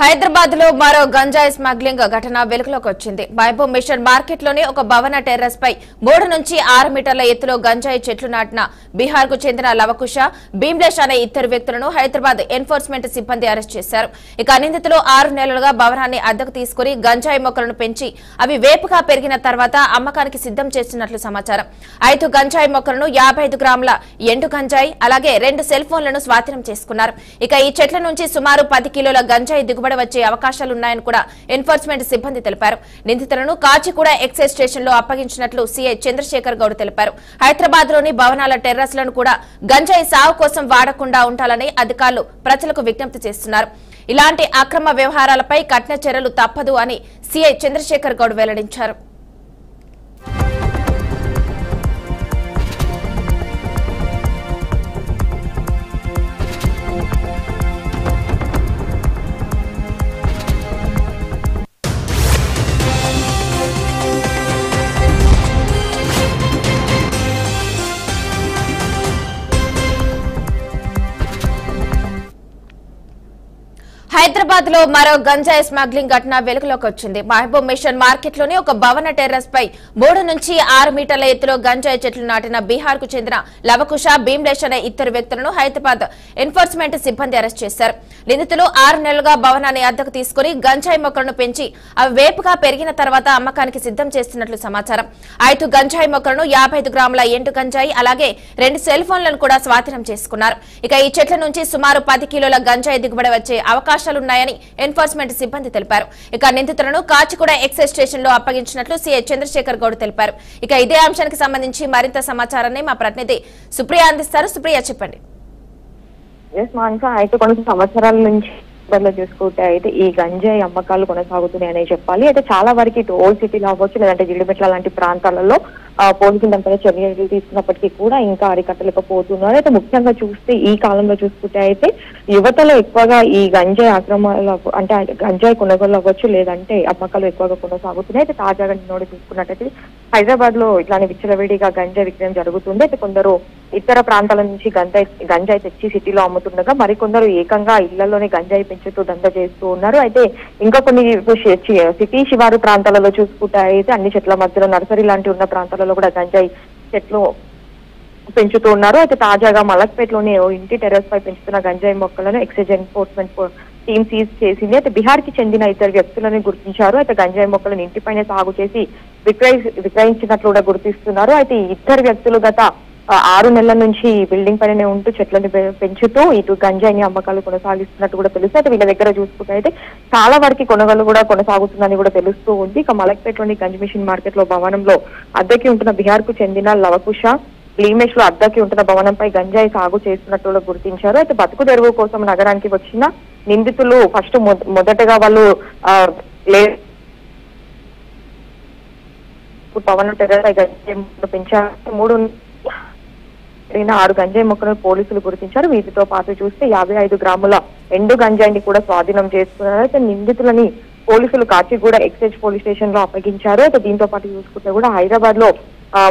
హైదరాబాద్ లో మరో గంజాయి స్మగ్లింగ్ ఘటన వెలుగులోకి వచ్చింది. మహబూబ్ మిషన్ మార్కెట్ లోని ఒక భవన టెర్రస్ పై 3 నుంచి 6 మీటర్ల ఎత్తులో గంజాయి చెట్లు నాటిన బీహార్ కు చెందిన లవకుశ, భీమ్లేష్ అనే ఇద్దరు వ్యక్తులను హైదరాబాద్ ఎన్ఫోర్స్మెంట్ సిబ్బంది అరెస్ట్ చేశారు. ఇక నిందితులు 6 నెలలుగా భవనాన్ని అద్దెకు తీసుకుని గంజాయి మొక్కలను పెంచి అవి వేపుగా పెరిగిన తర్వాత అమ్మకానికి సిద్ధం చేస్తున్నట్లు సమాచారం. 5 గంజాయి మొక్కలను 55 గ్రాముల ఎండు గంజాయి అలాగే 2 సెల్ ఫోన్లను స్వాధీనం చేసుకున్నారు. ఇక ఈ చెట్ల నుంచి సుమారు 10 కిలోల గంజాయి దిగుబడి వచ్చే అవకాశాలున్నాయని కూడా ఎన్ఫోర్స్మెంట్ సిబ్బంది తెలిపారు. నిందితులను కాచిగూడ ఎక్సైజ్ స్టేషన్ లో అప్పగించినట్లు సీఐ చంద్రశేఖర్ గౌడ్ తెలిపారు. హైదరాబాద్ లోని భవనాల టెర్రస్లను కూడా గంజాయి సాగు కోసం వాడకుండా ఉండాలని అధికారులు ప్రజలకు విజ్ఞప్తి చేస్తున్నారు. ఇలాంటి అక్రమ వ్యవహారాలపై కఠిన చర్యలు తప్పదు అని సీఐ చంద్రశేఖర్ గౌడ్ వెల్లడించారు. హైదరాబాద్ లో మరో గంజాయి స్మగ్లింగ్ ఘటన వెలుగులోకి వచ్చింది. మహబూబ్ మిషన్ మార్కెట్ లోని ఒక భవన టెర్రస్ పై 3 నుంచి 6 మీటర్ల ఎత్తులో గంజాయి చెట్లు నాటిన బీహార్ కు చెందిన లవకుశ, భీమ్లేష్ అనే ఇద్దరు వ్యక్తులను హైదరాబాద్ ఎన్ఫోర్స్మెంట్ సిబ్బంది అరెస్ట్ చేశారు. నిందితులు 6 నెలలుగా భవనాన్ని అద్దెకు తీసుకుని గంజాయి మొక్కలను పెంచి అవి వేపుగా పెరిగిన తర్వాత అమ్మకానికి సిద్ధం చేస్తున్నట్లు సమాచారం. 5 గంజాయి మొక్కలను 55 గ్రాముల ఎండు గంజాయి అలాగే 2 సెల్ ఫోన్లను కూడా స్వాధీనం చేసుకున్నారు. ఇక ఈ చెట్ల నుంచి సుమారు 10 కిలోల గంజాయి దిగుబడి వచ్చే అవకాశాలున్నాయని ఎన్ఫోర్స్మెంట్ సిబ్బంది తెలిపారు. ఇక నిందితులను కాచిగూడ ఎక్సైజ్ స్టేషన్ లో అప్పగించినట్లు సీఐ చంద్రశేఖర్ గౌడ్ తెలిపారు. ఇక ఇదే అంశానికి సంబంధించి మరింత సమాచారాన్ని మా ప్రతినిధి సుప్రియ అందిస్తారు. సుప్రియ, చెప్పండి. అయితే కొన్ని సంవత్సరాల నుంచి చూసుకుంటే అయితే ఈ గంజాయి అమ్మకాలు కొనసాగుతున్నాయని చెప్పాలి. అయితే చాలా వరకు ఇటు ఓల్డ్ సిటీలో అవ్వచ్చు, లేదంటే జిడిమెట్ల లాంటి ప్రాంతాలలో పోలీసులు దానిపైన చర్యలు తీసుకున్నప్పటికీ కూడా ఇంకా అరికట్టలేకపోతున్నారు. అయితే ముఖ్యంగా చూస్తే ఈ కాలంలో చూసుకుంటే అయితే యువతలో ఎక్కువగా ఈ గంజాయి అక్రమాలు అంటే గంజాయి కొనుగోలు అవ్వచ్చు, లేదంటే అమ్మకాలు ఎక్కువగా కొనసాగుతున్నాయి. అయితే తాజాగా నోడి చూసుకున్నట్టయితే హైదరాబాద్ లో ఇట్లానే విచ్చలవిడిగా గంజాయి విక్రయం జరుగుతుంది. అయితే కొందరు ఇతర ప్రాంతాల నుంచి గంజాయి తెచ్చి సిటీలో అమ్ముతుండగా మరికొందరు ఏకంగా ఇళ్లలోనే గంజాయి పెంచుతూ దందా చేస్తూ ఉన్నారు. అయితే ఇంకా కొన్ని సిటీ శివారు ప్రాంతాలలో చూసుకుంటే అయితే అన్ని చెట్ల మధ్యలో నర్సరీ లాంటి ఉన్న ప్రాంతాలలో కూడా గంజాయి చెట్లు పెంచుతూ ఉన్నారు. అయితే తాజాగా మలక్పేటలోని ఇంటి టెర్రస్ పై పెంచుతున్న గంజాయి మొక్కలను ఎక్సైజ్ ఎన్ఫోర్స్మెంట్ టీమ్ సీజ్ చేసింది. అయితే బీహార్ కి చెందిన ఇద్దరు వ్యక్తులను గుర్తించారు. అయితే గంజాయి మొక్కలను ఇంటిపైనే సాగు చేసి విక్రయించినట్లు కూడా గుర్తిస్తున్నారు. అయితే ఈ ఇద్దరు వ్యక్తులు గత 6 నెలల నుంచి బిల్డింగ్ పైనే ఉంటూ చెట్లను పెంచుతూ ఇటు గంజాయిని అమ్మకాలు కొనసాగిస్తున్నట్టు కూడా తెలుసు. అయితే వీళ్ళ దగ్గర చూసుకుంటే అయితే చాలా వరకు కొనుగోలు కూడా కొనసాగుతుందని కూడా తెలుస్తూ ఉంది. ఇక మలక్పేటలోని గంజ్ మిషన్ మార్కెట్ లో భవనంలో అద్దెకి ఉంటున్న బీహార్ కు చెందిన లవకుశ, భీమ్లేష్ లో అద్దెకి ఉంటున్న భవనంపై గంజాయి సాగు చేస్తున్నట్టు గుర్తించారు. అయితే బతుకు తెరువు కోసం నగరానికి వచ్చిన నిందితులు ఫస్ట్ మొదటగా వాళ్ళు భవనం టెర్రస్ గంజాయి పెంచారు. 6 గంజాయి మొక్కలను పోలీసులు గుర్తించారు. వీటితో పాటు చూస్తే 55 గ్రాముల ఎండు గంజాయిని కూడా స్వాధీనం చేసుకున్నారు. అయితే నిందితులని పోలీసులు కాచిగూడ ఎక్సైజ్ పోలీస్ స్టేషన్ లో అప్పగించారు. అయితే దీంతో పాటు చూసుకుంటే కూడా హైదరాబాద్ లో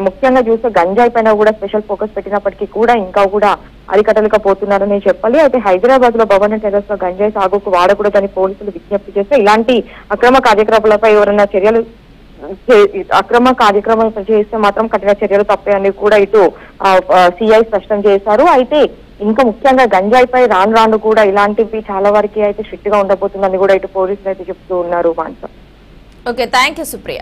ముఖ్యంగా చూస్తే గంజాయి పైన కూడా స్పెషల్ ఫోకస్ పెట్టినప్పటికీ కూడా ఇంకా కూడా అరికట్టలేకపోతున్నారని చెప్పాలి. అయితే హైదరాబాద్ లో భవన టెర్రస్ లో గంజాయి సాగుకు వాడకూడదని పోలీసులు విజ్ఞప్తి చేస్తే ఇలాంటి అక్రమ కార్యకలాపాలపై ఎవరైనా అక్రమ కార్యక్రమాలు చేస్తే మాత్రం కఠిన చర్యలు తప్పాయని కూడా ఇటు సిఐ స్పష్టం చేశారు. అయితే ఇంకా ముఖ్యంగా గంజాయిపై రాను కూడా ఇలాంటివి చాలా వరకు అయితే స్ట్రిక్ట్ గా ఉండబోతుందని కూడా ఇటు పోలీసులు అయితే చెప్తూ ఉన్నారు. Okay, thank you Supriya.